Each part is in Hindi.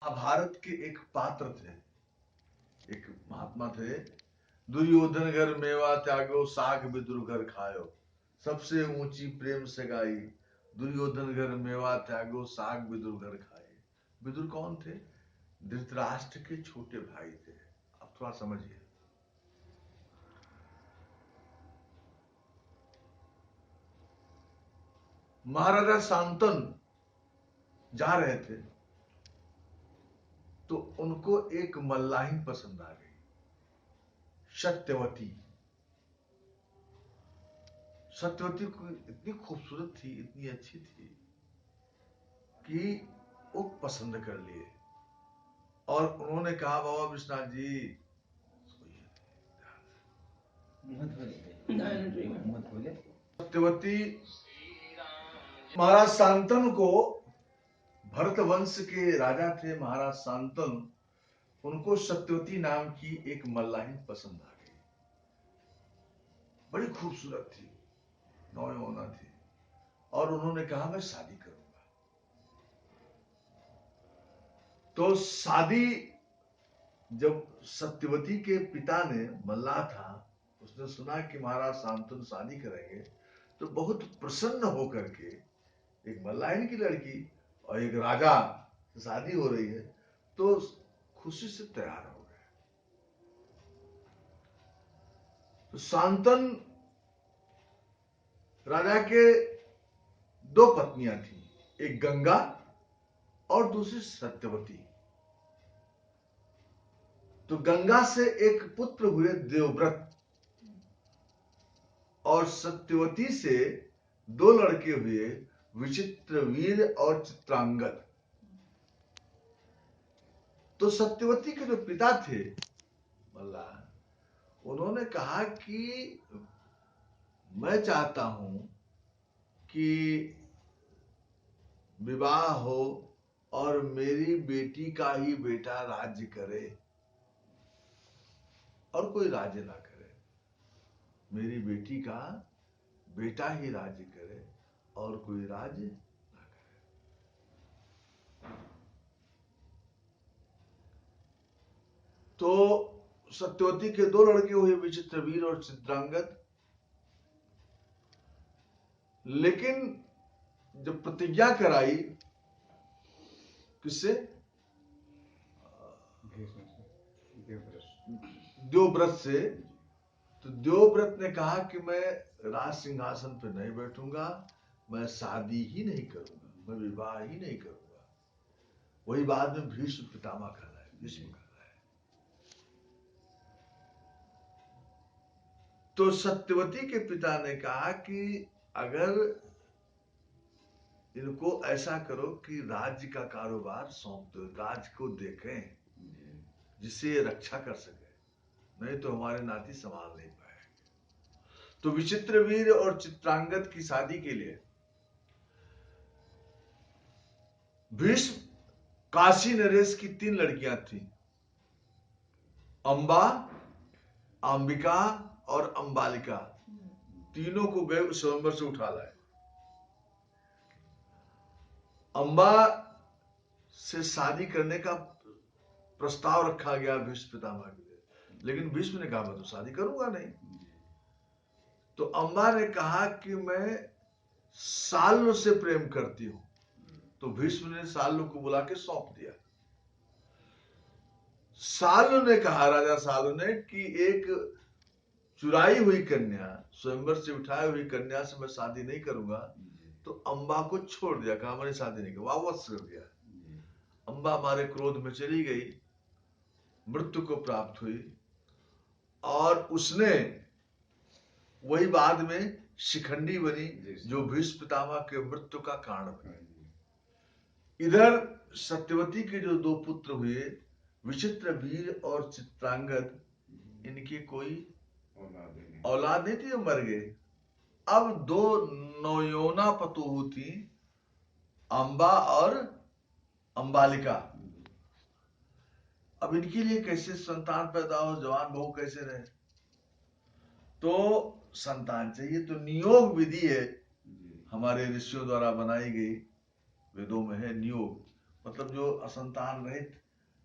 महाभारत के एक पात्र थे, एक महात्मा थे। दुर्योधन घर मेवा त्यागो, साग विदुर घर खायो, सबसे ऊंची प्रेम से गाई। दुर्योधन घर मेवा त्यागो, साग विदुर घर खाए। विदुर कौन थे? धृतराष्ट्र के छोटे भाई थे। अब थोड़ा समझिए। महाराजा शांतनु जा रहे थे तो उनको एक मल्लाहिन पसंद आ गई, सत्यवती। सत्यवती को इतनी खूबसूरत थी, इतनी अच्छी थी कि वो पसंद कर लिए। और उन्होंने कहा, बाबा विश्वनाथ जी सत्यवती महाराज शांतनु को, भरत वंश के राजा थे महाराज शांतनु, उनको सत्यवती नाम की एक मल्लाहिन पसंद आ गई। बड़ी खूबसूरत थी, नौयौना थी। और उन्होंने कहा मैं शादी करूंगा। तो शादी जब सत्यवती के पिता ने, मल्लाह था, उसने सुना कि महाराज शांतनु शादी करेंगे, तो बहुत प्रसन्न होकर के, एक मल्लाहिन की लड़की और एक राजा से शादी हो रही है, तो खुशी से तैयार हो गए। तो शांतनु राजा के दो पत्नियां थी, एक गंगा और दूसरी सत्यवती। तो गंगा से एक पुत्र हुए देवव्रत, और सत्यवती से दो लड़के हुए, विचित्रवीर और चित्रांगद। तो सत्यवती के जो पिता थे मल्लाह, उन्होंने कहा कि मैं चाहता हूं कि विवाह हो और मेरी बेटी का ही बेटा राज्य करे और कोई राज्य ना करे। मेरी बेटी का बेटा ही राज्य करे और कोई राज्य ना करे। तो सत्यवती के दो लड़के हुए, विचित्रवीर और चित्रांगद। लेकिन जब प्रतिज्ञा कराई, किससे? देवव्रत से। तो देवव्रत ने कहा कि मैं राज सिंहासन पर नहीं बैठूंगा, मैं शादी ही नहीं करूंगा, मैं विवाह ही नहीं करूंगा। वही बाद में भीष्म पितामह कहलाए, भीष्म कहलाए। तो सत्यवती के पिता ने कहा कि अगर इनको ऐसा करो कि राज्य का कारोबार सौंप दो, राज्य को देखें जिससे ये रक्षा कर सके, नहीं तो हमारे नाती संभाल नहीं पाएंगे। तो विचित्रवीर और चित्रांगद की शादी के लिए भीष्म, काशी नरेश की 3 लड़कियां थी, अंबा, अंबिका और अंबालिका। तीनों को गए स्वयंवर से उठा लाए। अंबा से शादी करने का प्रस्ताव रखा गया भीष्म पितामह के लिए, लेकिन भीष्म ने कहा मैं तो शादी करूंगा नहीं। तो अंबा ने कहा कि मैं साल्व से प्रेम करती हूं। तो भीष्म ने साल्व को बुला के सौंप दिया। साल्व ने कहा, राजा साल्व ने, कि एक चुराई हुई कन्या, स्वयंवर से उठाई हुई कन्या से मैं शादी नहीं करूंगा। तो अंबा को छोड़ दिया, कहा मैंने शादी नहीं की, वापस कर दिया। अंबा हमारे क्रोध में चली गई, मृत्यु को प्राप्त हुई, और उसने वही बाद में शिखंडी बनी, जो भीष्म पितामह के मृत्यु का कारण बनी। इधर सत्यवती के जो 2 पुत्र हुए, विचित्रवीर और चित्रांगद, इनकी कोई औलाद नहीं थी, मर गए। अब 2 नौयोना पतोहू थी, अंबा और अंबालिका। अब इनके लिए कैसे संतान पैदा हो, जवान बहू कैसे रहे? तो संतान चाहिए, तो नियोग विधि है, हमारे ऋषियों द्वारा बनाई गई, वेदों में है नियोग। मतलब जो असंतान रहित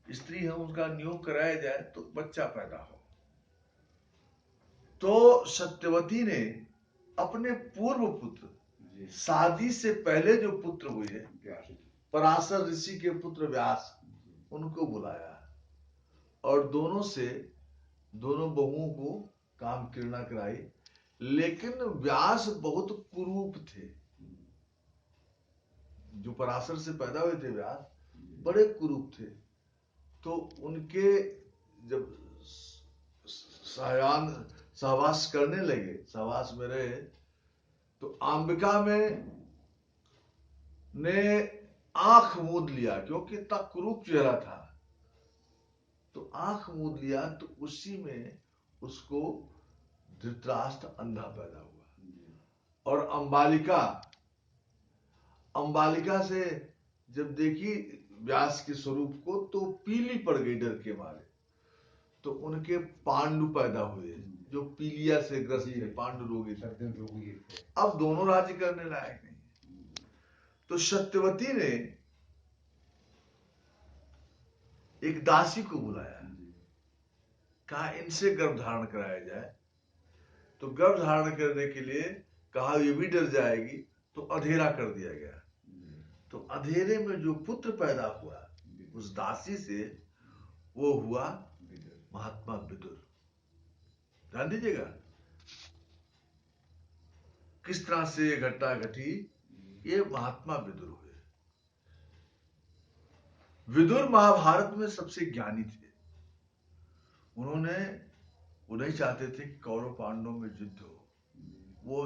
स्त्री है उनका नियोग कराया जाए तो बच्चा पैदा हो। तो सत्यवती ने अपने पूर्व पुत्र, शादी से पहले जो पुत्र हुए पराशर ऋषि के पुत्र व्यास, उनको बुलाया और दोनों बहुओं को काम किरणा कराई। लेकिन व्यास बहुत कुरूप थे। जो पराशर से पैदा हुए थे व्यास बड़े कुरूप थे। तो उनके जब सहवास करने लगे, सहवास में रहे, तो अंबिका में ने आंख मूंद लिया, क्योंकि इतना कुरूप चेहरा था। तो आंख मूंद लिया, तो उसी में उसको धृतराष्ट्र अंधा पैदा हुआ। और अंबालिका से जब देखी व्यास के स्वरूप को तो पीली पड़ गई डर के मारे। तो उनके पांडु पैदा हुए जो पीलिया से ग्रस्त थे, पांडु रोगी थे। अब दोनों राज्य करने लायक नहीं। तो सत्यवती ने एक दासी को बुलाया, कहा इनसे गर्भ धारण कराया जाए। तो गर्भ धारण करने के लिए कहा ये भी डर जाएगी, तो अधेरा कर दिया गया। तो अधेरे में जो पुत्र पैदा हुआ उस दासी से, वो हुआ महात्मा विदुर। ध्यान दीजिएगा किस तरह से ये घटना घटी। ये महात्मा विदुर हुए। विदुर महाभारत में सबसे ज्ञानी थे। वो नहीं चाहते थे कि कौरव पांडवों में युद्ध हो। वो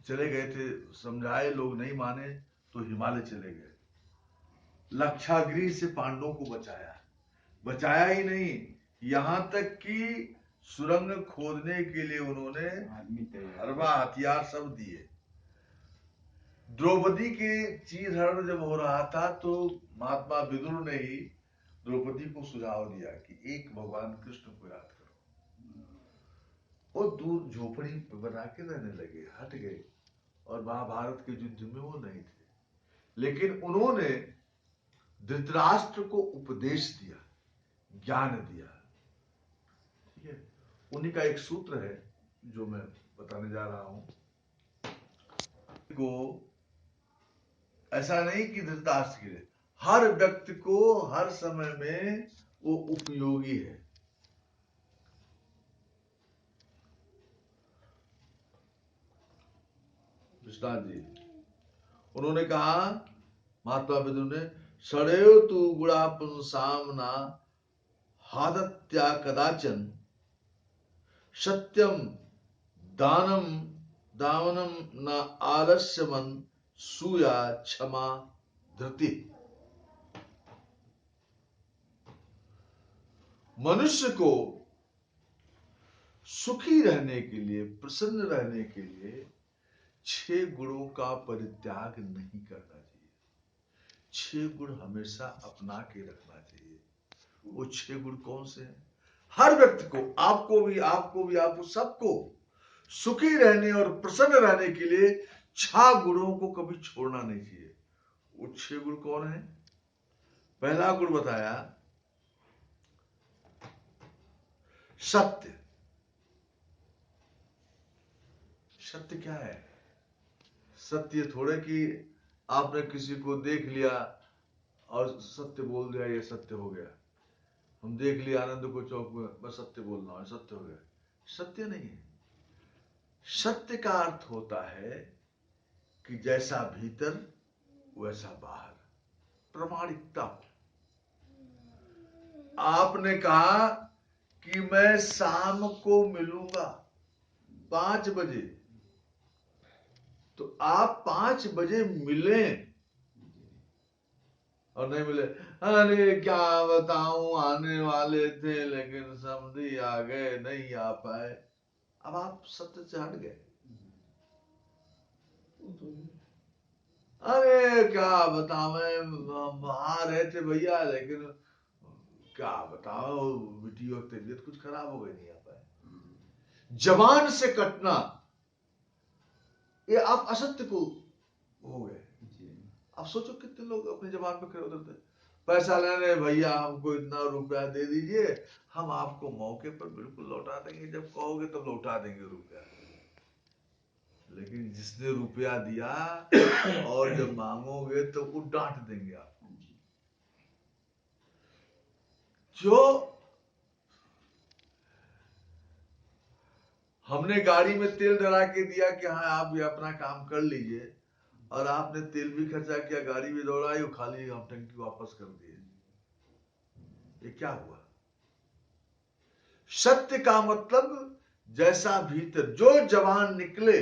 चले गए थे, समझाए, लोग नहीं माने तो हिमालय चले गए। लक्षागृह से पांडवों को बचाया ही नहीं, यहां तक कि सुरंग खोदने के लिए उन्होंने हरबा हथियार सब दिए। द्रौपदी के चीरहरण जब हो रहा था तो महात्मा विदुर ने ही द्रौपदी को सुझाव दिया कि एक भगवान कृष्ण को याद करो। वो दूर झोपड़ी बना के रहने लगे, हट गए, और महाभारत के युद्ध में वो नहीं थे। लेकिन उन्होंने धृतराष्ट्र को उपदेश दिया, ज्ञान दिया। ठीक है, उन्हीं का एक सूत्र है जो मैं बताने जा रहा हूं। को ऐसा नहीं कि धृतराष्ट्र के लिए, हर व्यक्ति को हर समय में वो उपयोगी है। विश्वनाथ जी उन्होंने कहा, महात्मा विदुर ने, सदैव तु गुणा पुंसामना हादत्या कदाचन सत्यम दावनम न आलस्यमन सूया क्षमा धृति। मनुष्य को सुखी रहने के लिए, प्रसन्न रहने के लिए 6 गुणों का परित्याग नहीं करना चाहिए। 6 गुण हमेशा अपना के रखना चाहिए। वो 6 गुण कौन से हैं? हर व्यक्ति को, आपको भी, आपको सबको सुखी रहने और प्रसन्न रहने के लिए 6 गुणों को कभी छोड़ना नहीं चाहिए। वो 6 गुण कौन है? पहला गुण बताया सत्य। सत्य क्या है? सत्य थोड़े कि आपने किसी को देख लिया और सत्य बोल दिया, ये सत्य हो गया। हम देख लिया आनंद को चौक में, बस सत्य बोलना है, सत्य हो गया। सत्य नहीं है। सत्य का अर्थ होता है कि जैसा भीतर वैसा बाहर, प्रामाणिकता। आपने कहा कि मैं शाम को मिलूंगा 5 बजे, तो आप 5 बजे मिले और नहीं मिले, अरे क्या बताऊं, आने वाले थे लेकिन समझी आ गए, नहीं आ पाए। अब आप सत्य से हट गए। अरे क्या बताओ, आ रहे थे भैया, लेकिन क्या बताओ, वीडियो की तबीयत कुछ खराब हो गई, नहीं आ पाए। जबान से कटना, ये आप असत्य को हो गए। अब सोचो कितने लोग अपनी जबान पे खड़े उतरते हैं, पैसा लेने, भैया हमको इतना रुपया दे दीजिए, हम आपको मौके पर बिल्कुल लौटा देंगे, जब कहोगे तब लौटा देंगे रुपया। लेकिन जिसने रुपया दिया और जब मांगोगे तो वो डांट देंगे आप। जो हमने गाड़ी में तेल डला के दिया कि हाँ आप भी अपना काम कर लीजिए, और आपने तेल भी खर्चा किया, गाड़ी भी दौड़ाई, और खाली हम टंकी वापस कर दिए, ये क्या हुआ? सत्य का मतलब जैसा भीतर जो जवान निकले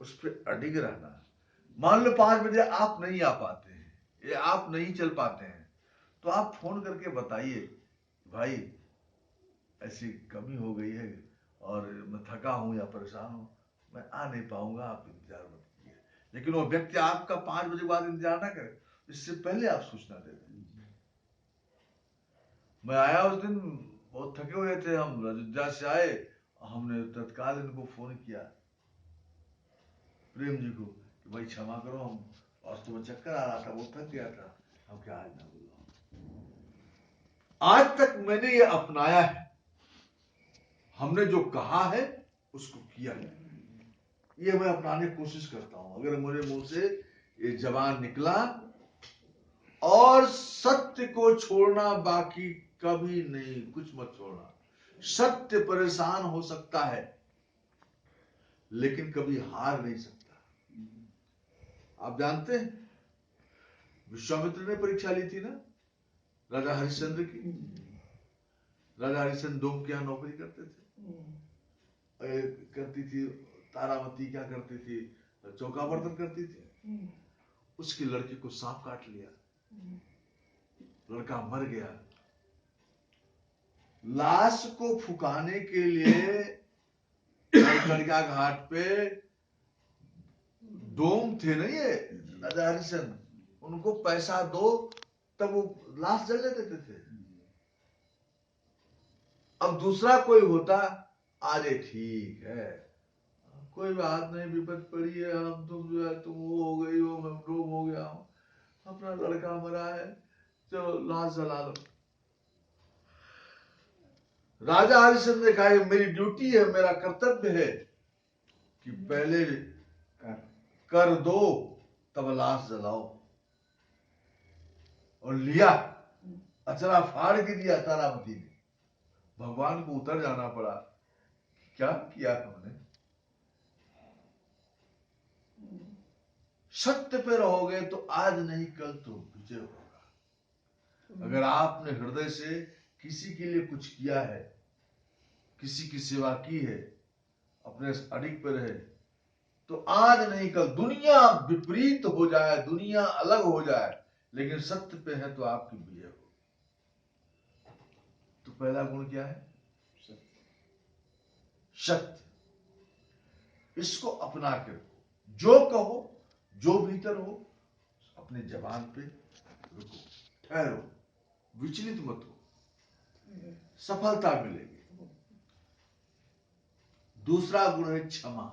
उस पर अडिग रहना। मान लो 5 बजे आप नहीं आ पाते हैं, ये आप नहीं चल पाते हैं, तो आप फोन करके बताइए, भाई ऐसी कमी हो गई है और मैं थका हूं या परेशान हूं, मैं आ नहीं पाऊंगा, आप इंतजार मत कीजिए। लेकिन वो व्यक्ति आपका 5 बजे बाद इंतजार ना करे, इससे पहले आप सूचना दे दें। मैं आया उस दिन, बहुत थके हुए थे हम, अयोध्या से आए, हमने तत्काल इनको फोन किया, प्रेम जी को, कि भाई क्षमा करो, हम और तुम्हें चक्कर आ रहा था, वो थक गया था, हम क्या आज ना बोलो। आज तक मैंने ये अपनाया है, हमने जो कहा है उसको किया है, ये मैं अपनाने की कोशिश करता हूं। अगर मेरे मुंह से ये जवान निकला, और सत्य को छोड़ना बाकी कभी नहीं, कुछ मत छोड़ना। सत्य परेशान हो सकता है लेकिन कभी हार नहीं सकता। आप जानते हैं विश्वामित्र ने परीक्षा ली थी ना राजा हरिश्चंद्र की। राजा हरिश्चंद्र डोम के यहाँ नौकरी करते थे, करती थी तारामती, क्या करती थी, चौका बर्तन करती थी। उसकी लड़की को सांप काट लिया, लड़का मर गया। लाश को फुकाने के लिए कड़का घाट पे डोम थे ना ये राजा हरिश्चंद्र, उनको पैसा दो तब वो लाश जलने देते थे। अब दूसरा कोई होता, अरे ठीक है कोई बात नहीं, विपद पड़ी है, हम तुम जो है तुम वो हो गई हो, मैं डोम हो गया हूं, अपना लड़का मरा है, चलो लाश जला लो। राजा हरिश्चंद्र ने कहा मेरी ड्यूटी है, मेरा कर्तव्य है कि पहले कर दो तब लाश जलाओ। और लिया, अचरा फाड़ के दिया तारामती ने। भगवान को उतर जाना पड़ा, क्या किया हमने। सत्य पे रहोगे तो आज नहीं कल तो विजय होगा। अगर आपने हृदय से किसी के लिए कुछ किया है, किसी की सेवा की है, अपने अडिग पे रहे, तो आज नहीं कल दुनिया विपरीत हो जाए, दुनिया अलग हो जाए, लेकिन सत्य पे है तो आपकी विजय हो। तो पहला गुण क्या है? सत्य। इसको अपना के रखो, जो कहो, जो भीतर हो, अपने जबान पे रुको, ठहरो, विचलित मत हो, सफलता मिलेगी। दूसरा गुण है क्षमा,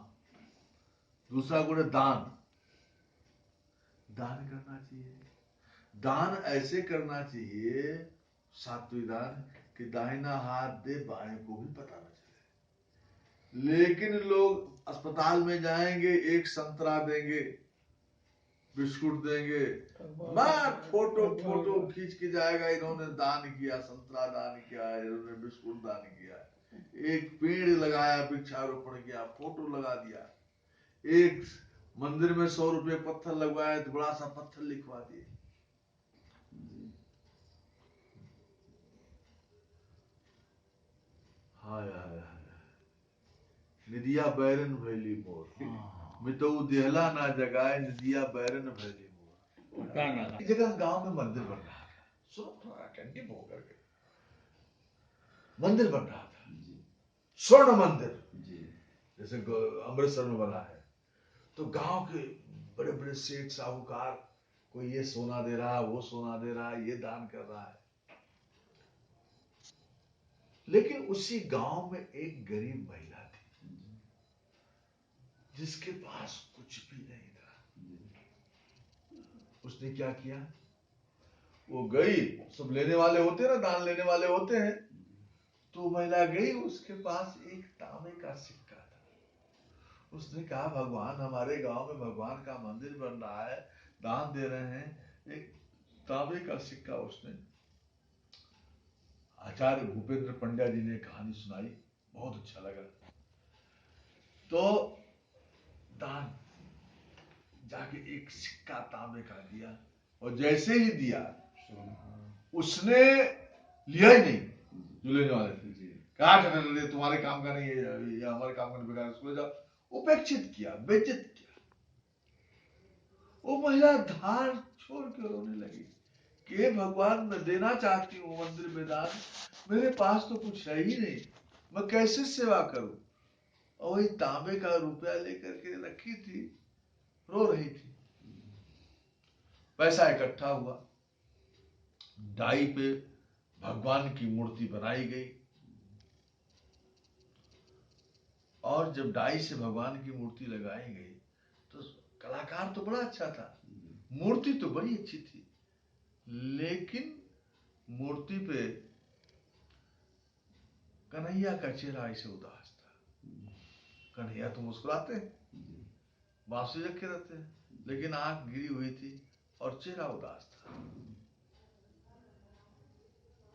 दूसरा गुण है दान। दान करना चाहिए, दान ऐसे करना चाहिए, सात्विक दान, कि दाहिना हाथ दे बाएं को भी पता न चले। लेकिन लोग अस्पताल में जाएंगे, एक संतरा देंगे, बिस्कुट देंगे, मैं फोटो फोटो खींच के जाएगा, इन्होंने दान किया, संतरा दान किया, इन्होंने बिस्कुट दान किया, एक पेड़ लगाया, वृक्षारोपण किया, फोटो लगा दिया, एक मंदिर में 100 रुपये पत्थर लगवाया तो बड़ा सा पत्थर लिखवा दिए। हाय हाय हाय, निदिया बैरन भैली मोर, मितऊ देहला ना जगाए, निदिया बैरन भैली मोर। एक जगह गांव में मंदिर बन रहा था, सुनो थोड़ा अटेंटिव होकर के, मंदिर बन रहा था, स्वर्ण मंदिर, जैसे अमृतसर में बना है। तो गांव के बड़े बड़े सेठ साहूकार, कोई ये सोना दे रहा है, वो सोना दे रहा है, ये दान कर रहा है। लेकिन उसी गांव में एक गरीब महिला थी जिसके पास कुछ भी नहीं था। उसने क्या किया, वो गई, सब लेने वाले होते हैं ना, दान लेने वाले होते हैं, तो महिला गई, उसके पास एक तांबे का सिक्का था। उसने कहा भगवान, हमारे गांव में भगवान का मंदिर बन रहा है, दान दे रहे हैं, एक तांबे का सिक्का। उसने आचार्य भूपेंद्र पंड्या जी ने कहानी सुनाई, बहुत अच्छा लगा। तो दान जाके एक सिक्का तांबे का दिया, और जैसे ही दिया उसने लिया ही नहीं, जो लेने वाले थे, कहा तुम्हारे काम का नहीं है, ये हमारे काम का नहीं, बेकार, इसको ले जाओ। उपेक्षित किया, बेइज्जत किया। वो महिला धार छोड़ के रोने लगी कि भगवान, मैं देना चाहती हूँ मंदिर में दान, मेरे पास तो कुछ है ही नहीं, मैं कैसे सेवा करूं। और वही तांबे का रुपया लेकर के रखी थी, रो रही थी। पैसा इकट्ठा हुआ, डाई पे भगवान की मूर्ति बनाई गई, और जब डाई से भगवान की मूर्ति लगाई गई तो कलाकार तो बड़ा अच्छा था, मूर्ति तो बड़ी अच्छी थी, लेकिन मूर्ति पे कन्हैया का चेहरा ऐसे उदास था। कन्हैया तो मुस्कुराते हैं, बांसुरी रखे रहते हैं, लेकिन आंख गिरी हुई थी और चेहरा उदास था।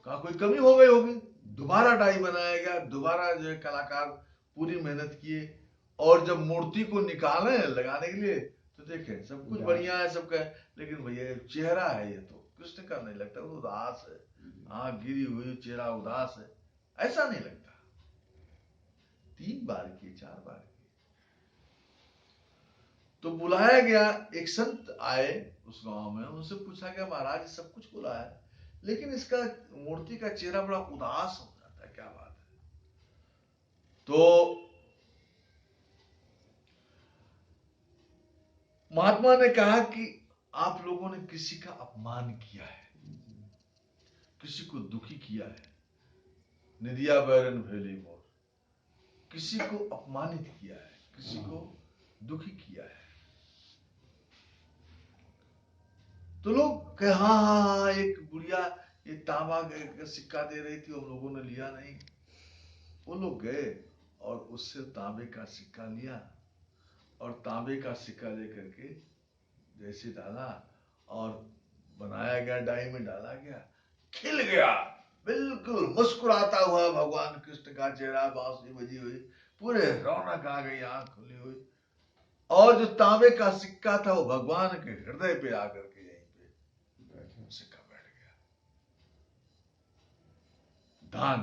कहा कोई कमी हो गई होगी, दोबारा डाई बनाया गया, दोबारा जो है कलाकार पूरी मेहनत किए, और जब मूर्ति को निकाले लगाने के लिए तो देखे सब कुछ बढ़िया है सबका, लेकिन भैया चेहरा है ये तो कृष्ण का नहीं लगता, वो उदास है, आंख गिरी हुई, चेहरा उदास है, ऐसा नहीं लगता। 3 बार की, 4 बार की, तो बुलाया गया, एक संत आए उस गांव में, उनसे पूछा गया महाराज सब कुछ बुलाया, लेकिन इसका मूर्ति का चेहरा बड़ा उदास हो जाता है, क्या बात है। तो महात्मा ने कहा कि आप लोगों ने किसी का अपमान किया है, किसी को दुखी किया है, निदिया बैरन भेली मोर, किसी को अपमानित किया है, किसी को दुखी किया है। तो लोग कहे हाँ हाँ हाँ, एक बुढ़िया ये तांबा का सिक्का दे रही थी, हम लोगों ने लिया नहीं। वो लोग गए और उससे तांबे का सिक्का लिया, और तांबे का सिक्का लेकर के जैसे डाला और बनाया गया, डाई में डाला गया, खिल गया, बिल्कुल मुस्कुराता हुआ भगवान कृष्ण का चेहरा, बांसुरी बजी हुई, पूरे रौनक आ गई, आंख खुली हुई, और जो तांबे का सिक्का था वो भगवान के हृदय पे आकर के यहीं पे सिक्का बैठ गया। दान,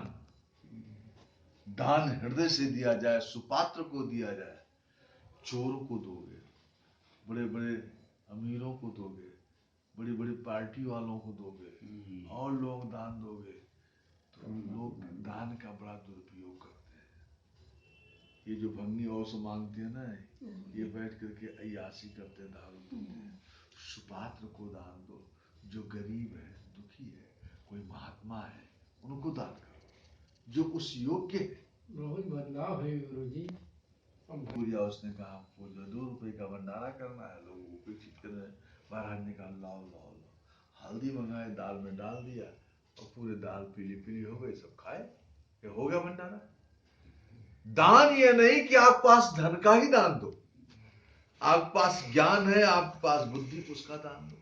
दान हृदय से दिया जाए, सुपात्र को दिया जाए, चोरों को दोगे, बड़े बड़े अमीरों को दोगे, बड़ी बड़ी पार्टी वालों को दोगे, और लोग दान दोगे, तो लोग दान का बड़ा दुरुपयोग करते हैं। ये जो भंगी और से मांगते हैं ना, ये बैठ करके अय्यासी करते हैं, दारू पीते हैं। सुपात्र को दान दो, जो गरीब है, दुखी है, कोई महात्मा है, उनको दान करो, जो उस योग्य है। बहुत बदलाव है गुरुजी। पूजा उसने कहा आपको जो 2 रुपए का भंडारा करना है, लोग उपेक्षित कर रहे हैं। महाराज ने कहा लाओ लाओ लाओ, हल्दी मंगाए, दाल में डाल दिया, और पूरे दाल पीली पीली हो गई, सब खाए, ये हो गया भंडारा। दान ये नहीं कि आपके पास धन का ही दान दो, आपके पास ज्ञान है, आपके पास बुद्धि, उसका दान दो,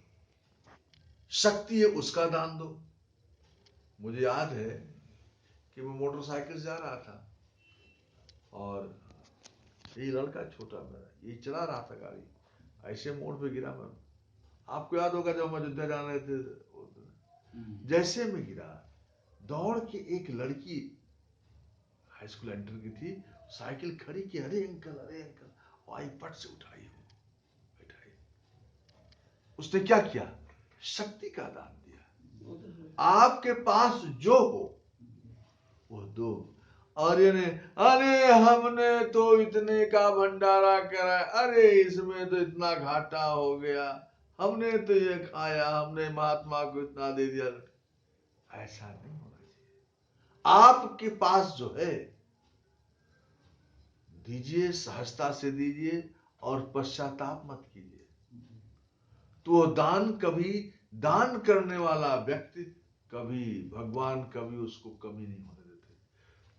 शक्ति है, उसका दान दो। मुझे याद है कि मैं मोटरसाइकिल से जा रहा था, और ये लड़का छोटा मेरा, ये चला रहा था गाड़ी, ऐसे मोड़ पे गिरा मैं। आपको याद होगा जब हम अयोध्या जा रहे थे, जैसे मैं गिरा, दौड़ के एक लड़की हाई स्कूल एंटर की थी, साइकिल खड़ी की, अरे अंकल, अरे अंकल, और आई पट से उठाई, बैठाई। उसने क्या किया, शक्ति का दान दिया। आपके पास जो हो वो दो। और ये नहीं, अरे हमने तो इतने का भंडारा करा, अरे इसमें तो इतना घाटा हो गया, हमने तो ये खाया, हमने महात्मा को इतना दे दिया। ऐसा नहीं होना चाहिए। आपके पास जो है दीजिए, सहजता से दीजिए, और पश्चाताप मत कीजिए। तो वो दान करने वाला व्यक्ति कभी भगवान कभी उसको कमी नहीं होने देते।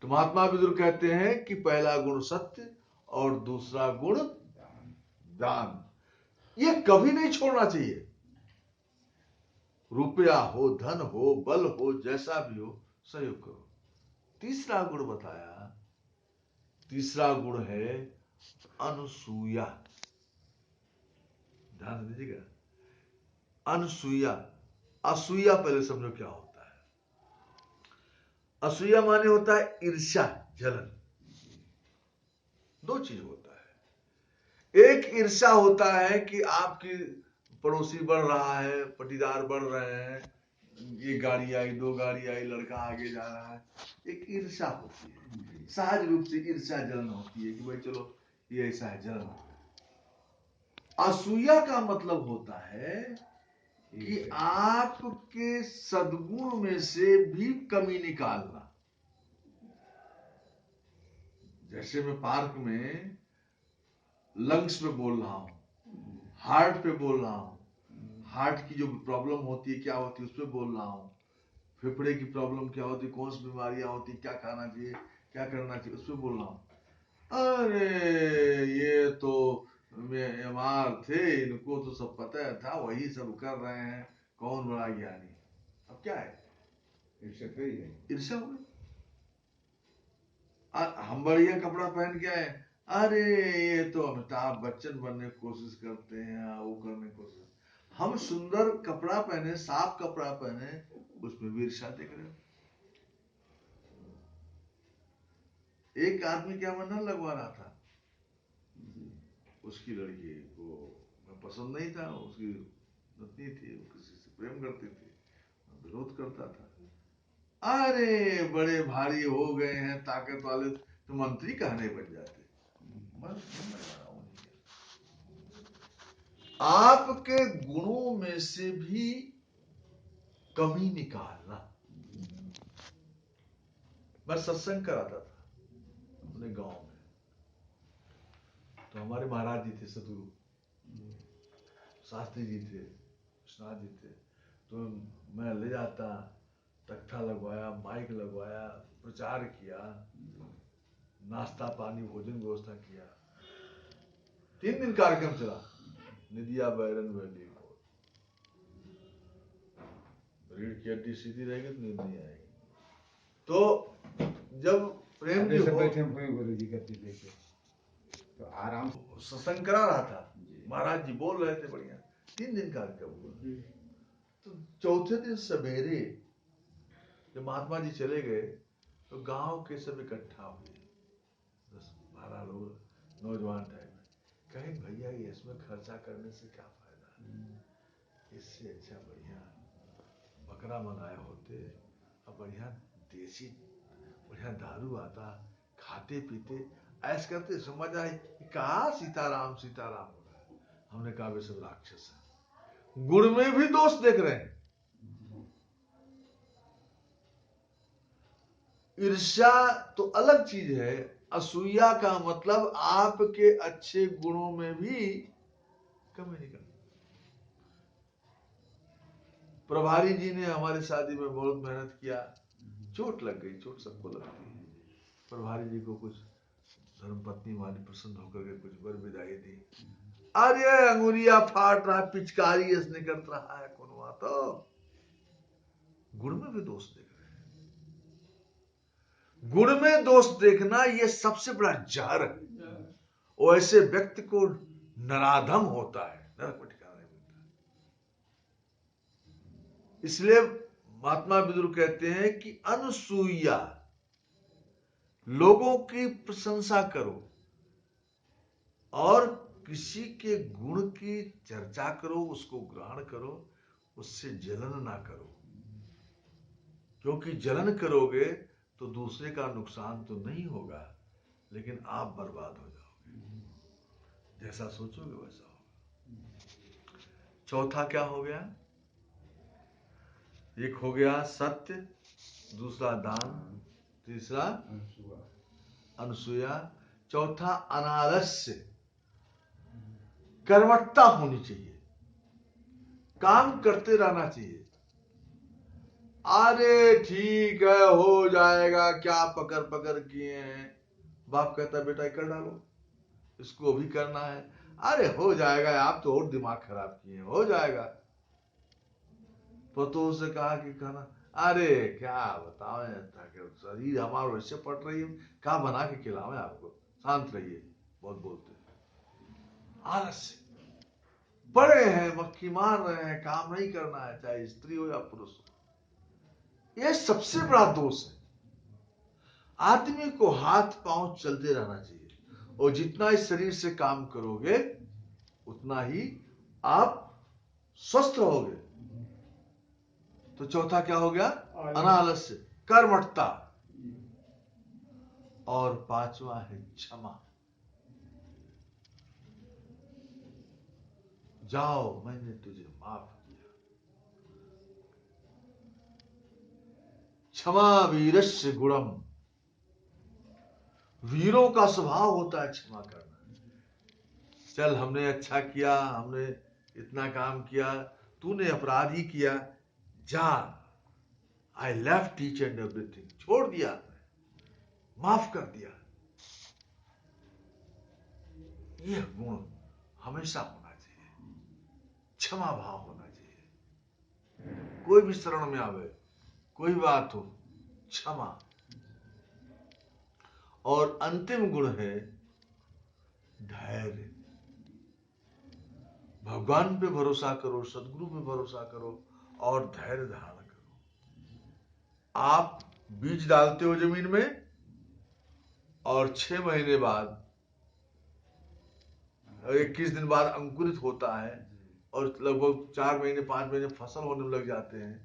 तो महात्मा विदुर कहते हैं कि पहला गुण सत्य और दूसरा गुण दान, ये कभी नहीं छोड़ना चाहिए। रुपया हो, धन हो, बल हो, जैसा भी हो, सहयोग करो। तीसरा गुण बताया, तीसरा गुण है अनुसूया। ध्यान दीजिएगा, अनुसूया। असूया पहले समझो क्या होता है। असूया माने होता है ईर्ष्या, जलन। दो चीज होता है। एक ईर्ष्या होता है कि आपकी पड़ोसी बढ़ रहा है, पटीदार बढ़ रहे हैं, ये गाड़ी आई, दो गाड़ी आई, लड़का आगे जा रहा है, एक ईर्ष्या होती है। सहज रूप से ईर्ष्या जलन होती है कि भाई चलो ये ऐसा है, जलन होता है। असूया का मतलब होता है कि आपके सद्गुण में से भी कमी निकालना। जैसे मैं पार्क में लंग्स पे बोल रहा हूं, हार्ट पे बोल रहा हूं, हार्ट की जो प्रॉब्लम होती है क्या होती है उस पे बोल रहा हूं, फेफड़े की प्रॉब्लम क्या होती है, कौन सी बीमारियां होती, क्या खाना चाहिए, क्या करना चाहिए, उस पे बोल रहा हूं। अरे ये तो एमआर थे, इनको तो सब पता था, वही सब कर रहे हैं, कौन बड़ा ज्ञानी। अब क्या है, ईर्ष्या हो गई। हम बढ़िया कपड़ा पहन के आए, अरे ये तो अमिताभ बच्चन बनने की कोशिश करते हैं, वो करने की कोशिश। हम सुंदर कपड़ा पहने, साफ कपड़ा पहने, उसमें भी ईर्ष्या देख रहे हो। एक आदमी क्या मन लगवा रहा था, उसकी लड़की को पसंद नहीं था, उसकी पत्नी थी, वो किसी से प्रेम करती थी, विरोध करता था। अरे बड़े भारी हो गए हैं, ताकत वाले, तो मंत्री कहने बन जाते। आपके गुणों में से भी कमी निकालना। मैं सत्संग कराता था अपने गांव में, तो हमारे महाराज जी थे, सदगुरु शास्त्री जी थे, विश्वनाथ जी थे। तो मैं ले जाता, तख्ता लगवाया, माइक लगवाया, प्रचार किया, नाश्ता पानी भोजन व्यवस्था किया। 3 दिन कार्यक्रम चला। निदिया बैरन वैली को, रीढ़ की हड्डी सीधी रहेगी तो नींद नहीं आएगी। तो जब प्रेम जी हो बैठे गुरु जी करते देखे तो आराम सत्संग करा रहा था, महाराज जी बोल रहे थे बढ़िया। 3 दिन कार्यक्रम हुआ। तो चौथे दिन सवेरे जब महात्मा जी चले गए तो गांव के सब इकट्ठा हुए, 10-12 लोग, नौजवान टाइप में। कहें भैया ये इसमें खर्चा करने से क्या फायदा, इससे अच्छा बढ़िया बकरा मंगाए होते, अब बढ़िया देसी बढ़िया दारू आता, खाते पीते ऐश करते, समझ आए कहा सीताराम सीताराम हो रहा है। हमने कहा वे सब राक्षस है, गुण में भी दोष देख रहे हैं। ईर्ष्या तो अलग चीज है, असूया का मतलब आपके अच्छे गुणों में भी कमी निकल। प्रभारी जी ने हमारी शादी में बहुत मेहनत किया, चोट लग गई, चोट सबको लगती है। प्रभारी जी को कुछ धर्मपत्नी वाली प्रसन्न होकर के कुछ वर विदाई दी। अरे अंगुलिया फाट रहा, पिचकारी इसने कर रहा है, कौन हुआ तो गुण में भी दोष देख रहे हैं। गुण में दोष देखना ये सबसे बड़ा जहर है, और ऐसे व्यक्ति को नराधम होता है, नरक में ठिकाना नहीं मिलता। इसलिए महात्मा विदुर कहते हैं कि अनुसूया, लोगों की प्रशंसा करो और किसी के गुण की चर्चा करो, उसको ग्रहण करो, उससे जलन ना करो, क्योंकि जलन करोगे तो दूसरे का नुकसान तो नहीं होगा, लेकिन आप बर्बाद हो जाओगे। जैसा सोचोगे वैसा होगा। चौथा क्या हो गया, एक हो गया सत्य, दूसरा दान, तीसरा अनुसूया, चौथा अनालस्य, कर्मठता होनी चाहिए। काम करते रहना चाहिए। अरे ठीक है, हो जाएगा, क्या पकड़ पकड़ किए हैं। बाप कहता है बेटा कर डालो, इसको भी करना है। अरे हो जाएगा, आप तो और दिमाग खराब किए हैं, हो जाएगा। पतों से कहा कि खाना, अरे क्या बताओ, शरीर हमारा वैसे पट रही है, क्या बना के खिलावे आपको, शांत रहिए, बहुत बोलते हैं। आलस्य, पड़े हैं, मक्खी मार रहे हैं, काम नहीं करना है, चाहे स्त्री हो या पुरुष हो। यह सबसे बड़ा दोष है। आदमी को हाथ पांव चलते रहना चाहिए, और जितना इस शरीर से काम करोगे उतना ही आप स्वस्थ रहोगे। तो चौथा क्या हो गया? अनालस्य, कर्मठता। और पांचवा है क्षमा। जाओ, मैंने तुझे माफ किया। क्षमा वीरस्य गुणम। वीरों का स्वभाव होता है क्षमा करना। चल, हमने अच्छा किया, हमने इतना काम किया, तूने अपराध ही किया, जा, I left each and everything, छोड़ दिया, माफ कर दिया। यह गुण हमेशा होना चाहिए, क्षमा भाव होना चाहिए। कोई भी शरण में आवे, कोई बात हो, क्षमा। और अंतिम गुण है धैर्य। भगवान पे भरोसा करो, सदगुरु पे भरोसा करो, और धैर्य धारण करो। आप बीज डालते हो जमीन में, और 6 महीने बाद, 21 दिन बाद अंकुरित होता है, और लगभग 4 महीने 5 महीने फसल होने में लग जाते हैं।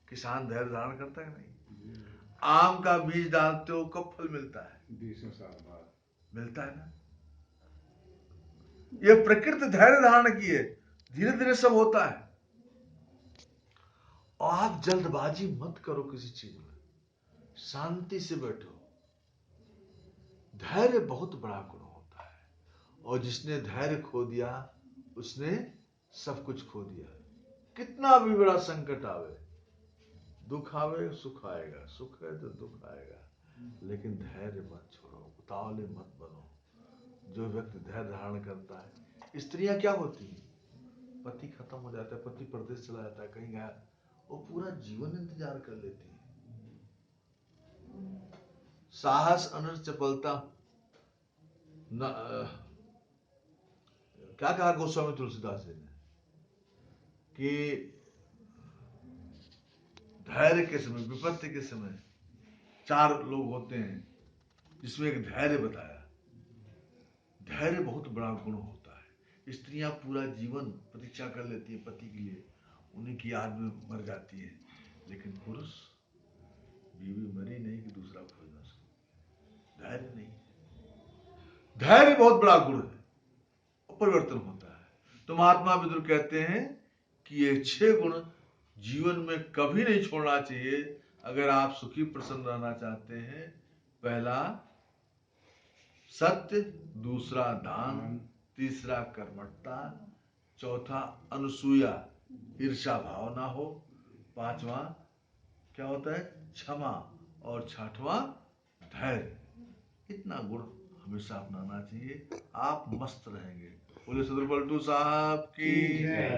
किसान धैर्य धारण करता है नहीं? आम का बीज डालते हो, कब फल मिलता है? 20 साल बाद मिलता है ना। यह प्रकृति धैर्य धारण की है, धीरे धीरे सब होता है। और आप जल्दबाजी मत करो किसी चीज में, शांति से बैठो। धैर्य बहुत बड़ा गुण होता है, और जिसने धैर्य खो दिया उसने सब कुछ खो दिया। कितना भी बड़ा संकट आवे, दुख आवे, सुख आएगा, सुख है तो दुख आएगा, लेकिन धैर्य मत छोड़ो, उतावले मत बनो। जो व्यक्ति धैर्य धारण करता है, स्त्रियां क्या होती हैं, पति खत्म हो जाता है, पति परदेश चला जाता है, कहीं गया, वो पूरा जीवन इंतजार कर लेती है। साहस अनर चपलता क्या कहा गोस्वामी तुलसीदास जी ने, कि धैर्य के समय, विपत्ति के समय 4 लोग होते हैं, जिसमें एक धैर्य बताया। धैर्य बहुत बड़ा गुण होता है। स्त्रियां पूरा जीवन प्रतीक्षा कर लेती है पति के लिए, उन्हीं की याद में मर जाती है, लेकिन पुरुष, बीवी मरी नहीं कि दूसरा खोजना उसको, धैर्य नहीं। धैर्य बहुत बड़ा गुण है, परिवर्तन होता है। तो महात्मा विदुर कहते हैं कि ये 6 गुण जीवन में कभी नहीं छोड़ना चाहिए अगर आप सुखी प्रसन्न रहना चाहते हैं। पहला सत्य, दूसरा दान, तीसरा कर्मठता, चौथा अनुसूया, ईर्ष्या भाव ना हो, पांचवा क्या होता है, क्षमा, और छठवां धैर्य। इतना गुण हमेशा अपनाना चाहिए, आप मस्त रहेंगे। बोले सदगुरु पलटू साहब की जय।